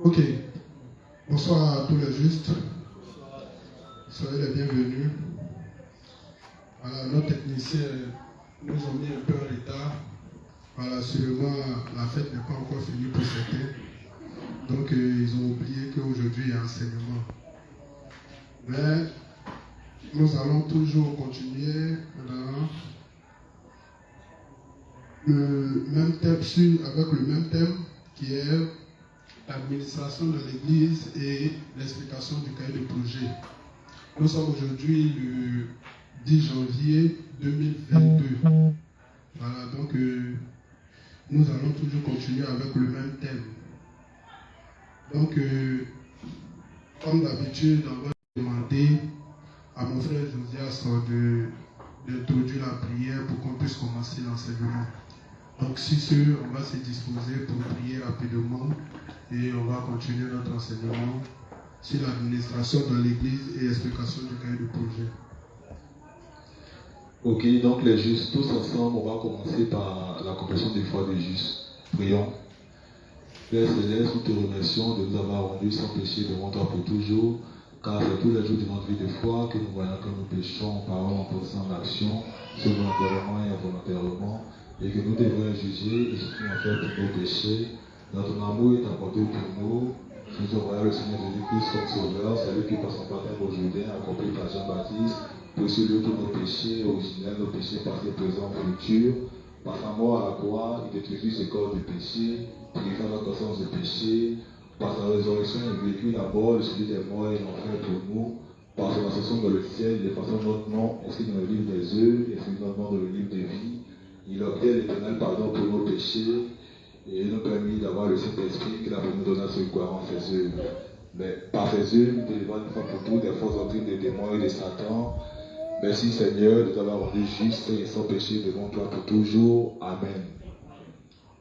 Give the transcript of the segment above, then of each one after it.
Ok. Bonsoir à tous les justes. Soyez les bienvenus. Voilà, nos techniciens nous ont mis un peu en retard. Voilà, sûrement la fête n'est pas encore finie pour certains. Donc ils ont oublié qu'aujourd'hui il y a enseignement. Mais nous allons toujours continuer dans le même thème, avec le même thème qui est l'administration de l'Église et l'explication du cahier de projet. Nous sommes aujourd'hui le 10 janvier 2022. Voilà, donc nous allons toujours continuer avec le même thème. Donc, comme d'habitude, on va demander à mon frère Josias d'introduire la prière pour qu'on puisse commencer l'enseignement. Donc, si on va se disposer pour prier rapidement et on va continuer notre enseignement sur l'administration de l'Église et l'explication du cahier de projet. Ok, donc les justes, tous ensemble, on va commencer par la confession des foi des justes. Prions. Père Céleste, nous te remercions de nous avoir rendus sans péché devant toi pour toujours, car c'est tous les jours de notre vie de foi que nous voyons que nous péchons en parole, en pensée, en action, volontairement et involontairement, et que nous devons juger et soutenir en fait tous nos péchés. Notre amour est apporté pour nous. Nous envoyons le Seigneur Jésus-Christ comme sauveur, c'est lui qui passe en baptême au Jourdain, accompli par Jean-Baptiste, pour celui tous nos péchés originels, nos péchés passés, présents, futurs. Par sa mort à la croix, il détruisit ce corps de péché, purifiant notre conscience de péché. Par sa résurrection, il vécut la mort, celui des morts et l'enfer pour nous. Par son ascension dans le ciel, il effaça notre nom, inscrit dans le livre des œuvres, et inscrit notre nom dans le livre des vies. Il obtient l'éternel pardon pour nos péchés, et il nous permet d'avoir le Saint-Esprit qu'il a voulu nous donner à ceux qui croient en ses œuvres. Mais par ses œuvres, nous délivrons une fois pour toutes des fausses doctrines des démons et de Satan. Merci Seigneur de t'avoir rendu juste et sans péché devant toi pour toujours. Amen.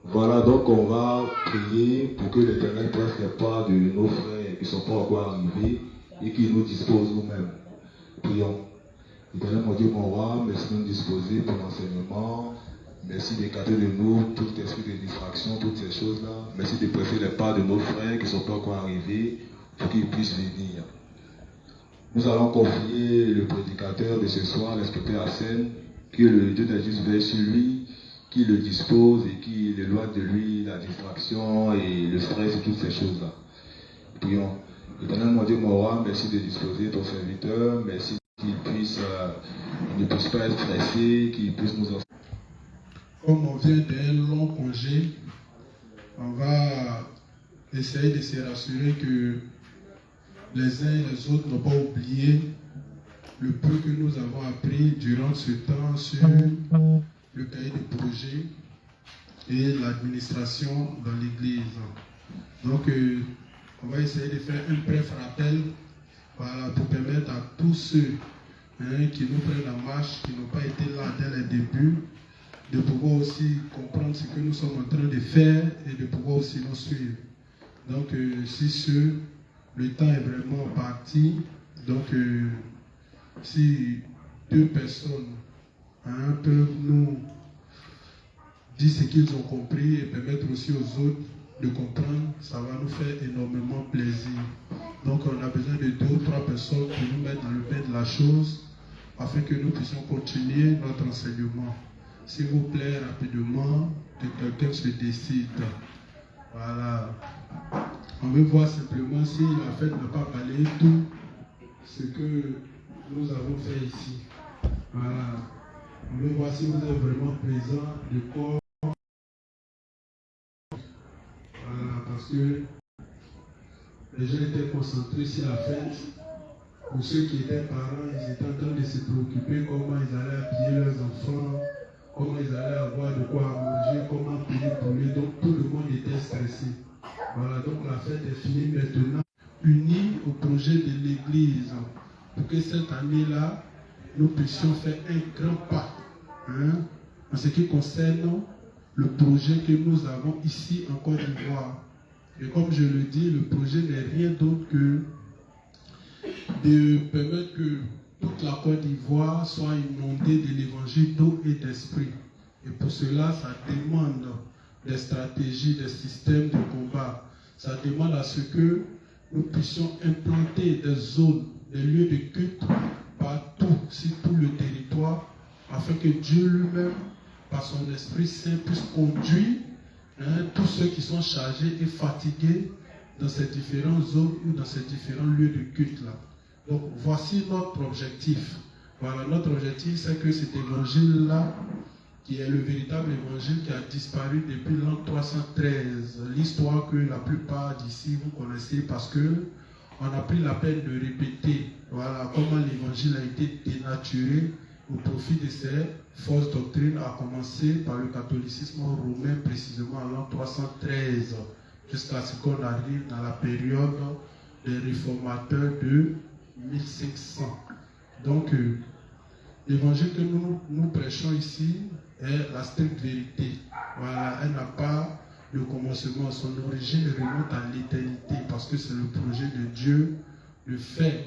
Voilà, donc on va prier pour que l'Éternel prenne les pas de nos frères qui ne sont pas encore arrivés et qui nous disposent nous-mêmes. Prions. Éternel mon Dieu, mon roi, merci de nous disposer pour l'enseignement. Merci d'écarter de nous tout esprit de distraction, toutes ces choses-là. Merci de presser les pas de nos frères qui ne sont pas encore arrivés pour qu'ils puissent venir. Nous allons confier le prédicateur de ce soir, l'inspecteur Hassan, que le Dieu des justes veille sur lui, qui le dispose et qui éloigne de lui la distraction et le stress et toutes ces choses-là. Prions. Éternel mon Dieu, mon roi, merci de disposer ton serviteur, merci qu'il ne puisse pas être stressé, qu'il puisse nous enseigner. Comme on vient d'un long congé, on va essayer de se rassurer que les uns et les autres n'ont pas oublié le peu que nous avons appris durant ce temps sur le cahier de projet et l'administration dans l'Église. Donc, on va essayer de faire un bref rappel, voilà, pour permettre à tous ceux qui nous prennent en marche, qui n'ont pas été là dès les débuts, de pouvoir aussi comprendre ce que nous sommes en train de faire et de pouvoir aussi nous suivre. Donc, le temps est vraiment parti. Donc, si deux personnes peuvent nous dire ce qu'ils ont compris et permettre aussi aux autres de comprendre, ça va nous faire énormément plaisir. Donc, on a besoin de 2 ou 3 personnes pour nous mettre dans le bain de la chose afin que nous puissions continuer notre enseignement. S'il vous plaît, rapidement, que quelqu'un se décide. Voilà. On veut voir simplement si la fête n'a pas balayé tout ce que nous avons fait ici. Voilà. On veut voir si vous êtes vraiment présent de corps. Voilà, parce que les gens étaient concentrés sur la fête. Pour ceux qui étaient parents, ils étaient en train de se préoccuper comment ils allaient habiller leurs enfants, comment ils allaient avoir de quoi manger, comment payer pour lui. Donc tout le monde était stressé. Voilà, donc la fête est finie maintenant. Unis au projet de l'Église pour que cette année-là, nous puissions faire un grand pas en ce qui concerne le projet que nous avons ici en Côte d'Ivoire. Et comme je le dis, le projet n'est rien d'autre que de permettre que toute la Côte d'Ivoire soit inondée de l'évangile d'eau et d'esprit. Et pour cela, ça demande des stratégies, des systèmes de combat. Ça demande à ce que nous puissions implanter des zones, des lieux de culte partout, sur tout le territoire, afin que Dieu lui-même, par son Esprit Saint, puisse conduire tous ceux qui sont chargés et fatigués dans ces différentes zones ou dans ces différents lieux de culte-là. Donc, voici notre objectif. Voilà, notre objectif, c'est que cet évangile-là, qui est le véritable évangile qui a disparu depuis l'an 313, l'histoire que la plupart d'ici vous connaissez parce que on a pris la peine de répéter, voilà, comment l'évangile a été dénaturé au profit de ces fausses doctrines, à commencer par le catholicisme romain, précisément en l'an 313, jusqu'à ce qu'on arrive dans la période des réformateurs de 1500. Donc, l'évangile que nous prêchons ici est la stricte vérité. Voilà, elle n'a pas le commencement, son origine remonte à l'éternité, parce que c'est le projet de Dieu de faire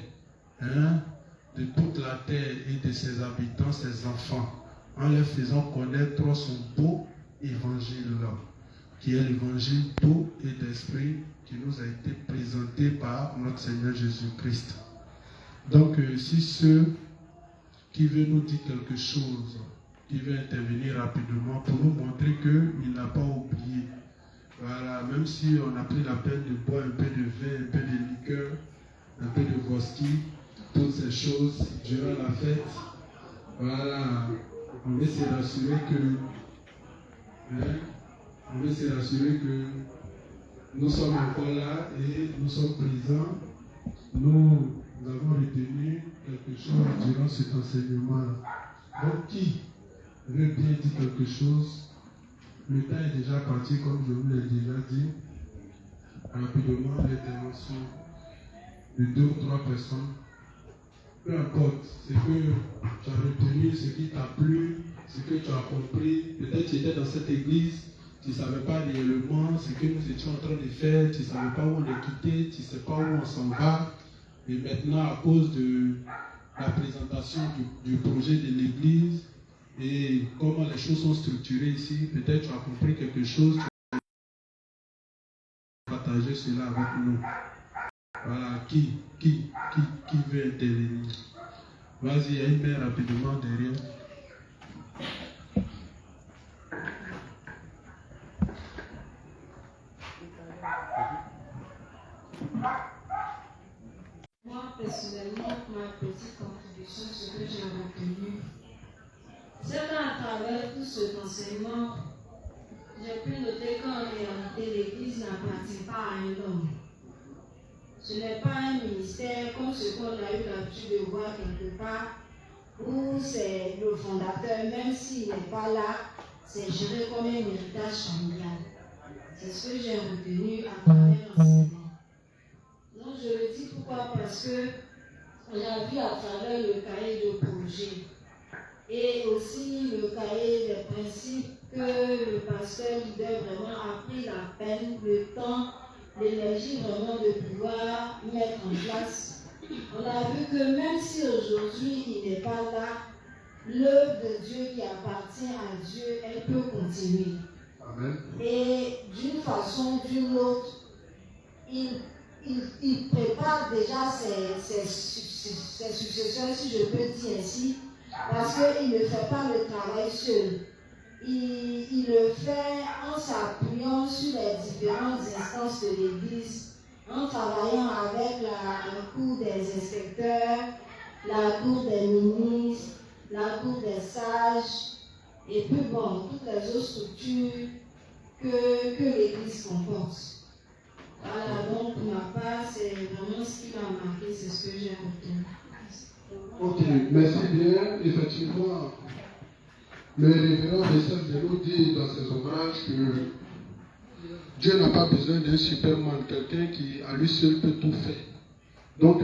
de toute la terre et de ses habitants, ses enfants, en leur faisant connaître son beau évangile-là, qui est l'évangile d'eau et d'esprit qui nous a été présenté par notre Seigneur Jésus-Christ. Donc, si ceux qui veulent nous dire quelque chose, qui veut intervenir rapidement pour nous montrer qu'il n'a pas oublié. Voilà, même si on a pris la peine de boire un peu de vin, un peu de liqueur, un peu de whisky, toutes ces choses durant la fête, voilà, on veut se rassurer que nous sommes encore là et nous sommes présents. Nous avons retenu quelque chose durant cet enseignement-là. Donc, qui veut bien dire quelque chose? Le temps est déjà parti, comme je vous l'ai déjà dit. Rapidement, l'intervention de 2 ou 3 personnes. Peu importe, ce que tu as retenu, ce qui t'a plu, ce que tu as compris. Peut-être que tu étais dans cette église, tu ne savais pas réellement ce que nous étions en train de faire, tu ne savais pas où on est quitté, tu ne sais pas où on s'en va. Et maintenant, à cause de la présentation du projet de l'église et comment les choses sont structurées ici, peut-être tu as compris quelque chose, tu as partagé cela avec nous. Voilà, qui veut intervenir? Vas-y, il y a une main rapidement derrière. Moi, personnellement, ma petite contribution, ce que j'ai retenu, c'est qu'à travers tout cet enseignement, j'ai pu noter qu'en réalité, l'Église n'appartient pas à un homme. Ce n'est pas un ministère comme ce qu'on a eu l'habitude de voir quelque part, où c'est le fondateur, même s'il n'est pas là, c'est géré comme un héritage familial. C'est ce que j'ai retenu à travers l'enseignement. Donc je le dis pourquoi? Parce que on a vu à travers le cahier de projet et aussi le cahier des principes que le pasteur leader vraiment a pris la peine, le temps, l'énergie vraiment de pouvoir mettre en place. On a vu que même si aujourd'hui il n'est pas là, l'œuvre de Dieu qui appartient à Dieu, elle peut continuer. Amen. Et d'une façon ou d'une autre, il prépare déjà ses successeurs, si je peux dire ainsi, parce qu'il ne fait pas le travail seul. Il le fait en s'appuyant sur les différentes instances de l'Église, en travaillant avec la cour des inspecteurs, la cour des ministres, la cour des sages, et puis bon, toutes les autres structures que l'Église comporte. Voilà, donc pour ma part, c'est vraiment ce qui m'a marqué, c'est ce que j'ai retenu. Ok, merci bien. Effectivement, Le révérend Vincent Zélo dit dans ses ouvrages que Dieu n'a pas besoin d'un superman, quelqu'un qui à lui seul peut tout faire. Donc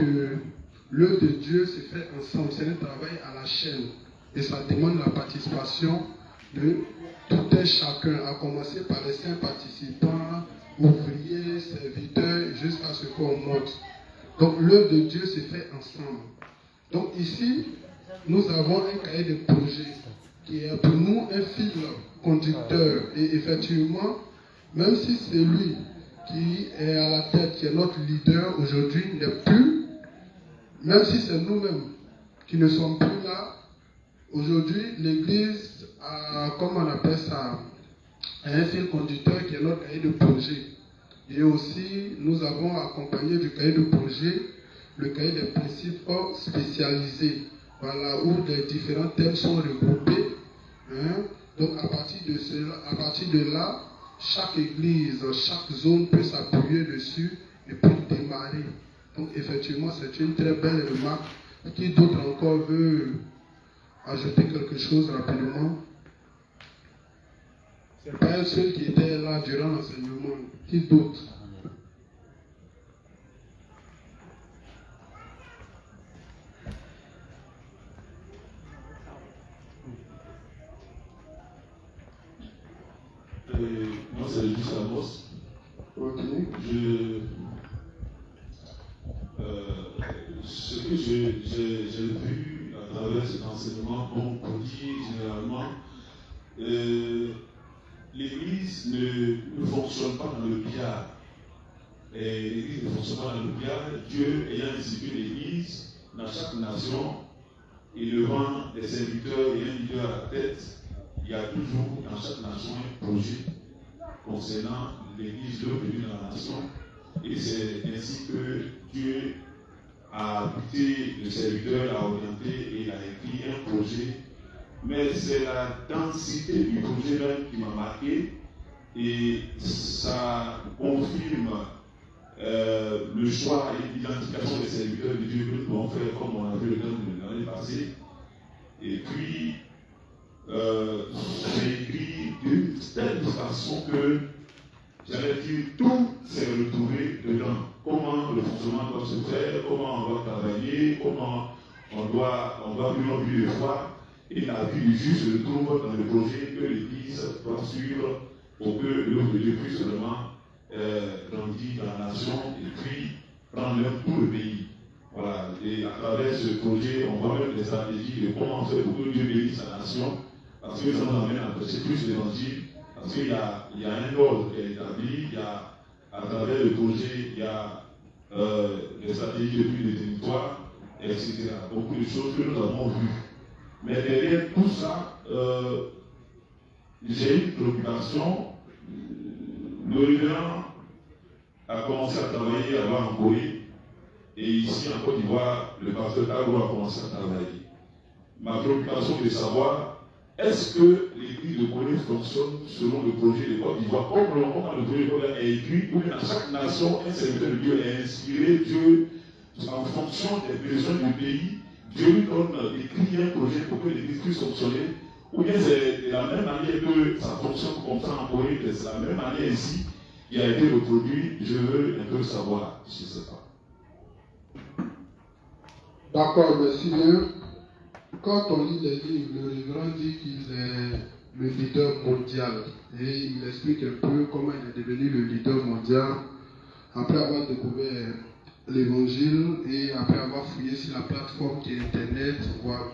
l'œuvre de Dieu se fait ensemble, c'est un travail à la chaîne. Et ça demande la participation de tout un chacun, à commencer par les 5 participants, ouvriers, serviteurs, jusqu'à ce qu'on monte. Donc l'œuvre de Dieu se fait ensemble. Donc ici, nous avons un cahier de projet qui est pour nous un fil conducteur. Et effectivement, même si c'est lui qui est à la tête, qui est notre leader aujourd'hui, n'est plus, même si c'est nous-mêmes qui ne sommes plus là, aujourd'hui, l'Église a, comment on appelle ça, un fil conducteur qui est notre cahier de projet. Et aussi, nous avons accompagné du cahier de projet le cahier des principes spécialisés, voilà, où les différents thèmes sont regroupés. Donc, à partir de là, chaque église, chaque zone peut s'appuyer dessus et puis démarrer. Donc, effectivement, c'est une très belle remarque. Qui d'autre encore veut ajouter quelque chose rapidement? Ce n'est pas elle seule qui était là durant l'enseignement. Qui d'autre? Moi, c'est juste Amos. Ok. Ce que j'ai vu à travers cet enseignement, bon, pour dire généralement, l'Église ne fonctionne pas dans le billard. L'Église ne fonctionne pas dans le billard. Dieu ayant institué l'Église dans chaque nation, élevant des serviteurs et un leader à la tête, il y a toujours dans chaque nation un projet concernant l'Église de la nation. Et c'est ainsi que Dieu a habité le serviteur, l'a orienté et il a écrit un projet. Mais c'est la densité du projet même qui m'a marqué et ça confirme le choix et l'identification des serviteurs de Dieu que nous devons faire comme on a vu le temps de l'année passée. Et puis, j'ai écrit d'une telle façon que j'allais dire tout s'est retrouvé dedans. Comment le fonctionnement doit se faire, comment on doit travailler, comment on doit vivre une vie de foi. Et la vie du juste se trouve dans le projet que l'Église doit suivre pour que l'œuvre de Dieu puisse vraiment grandir dans la nation et puis prendre même tout le pays. Voilà. Et à travers ce projet, on voit même des stratégies de comment faire pour que Dieu bénisse la nation. Parce que ça nous amène à prêcher plus l'évangile. Parce qu'il y a un ordre qui est établi, il y a, à travers le projet, il y a des stratégies depuis les territoires, etc. Beaucoup de choses que nous avons vues. Mais derrière tout ça, j'ai une préoccupation. Le révérend a commencé à travailler là-bas en Corée. Et ici en Côte d'Ivoire, le pasteur Tago a commencé à travailler. Ma préoccupation est de savoir est-ce que l'Église de Corée fonctionne selon le projet de Côte d'Ivoire, comme le projet de Côte d'Ivoire est écrit, ou bien dans chaque nation, un serviteur de Dieu est inspiré, Dieu, en fonction des besoins du pays, Dieu lui donne écrit un projet pour que l'Église puisse fonctionner, ou bien c'est de la même manière que ça fonctionne comme ça en Corée, c'est la même manière ici qui a été reproduit, je veux un peu savoir, je ne sais pas. D'accord, merci bien. Quand on lit les livres, le révérend dit qu'il est le leader mondial et il explique un peu comment il est devenu le leader mondial après avoir découvert l'évangile et après avoir fouillé sur la plateforme qui est Internet, voir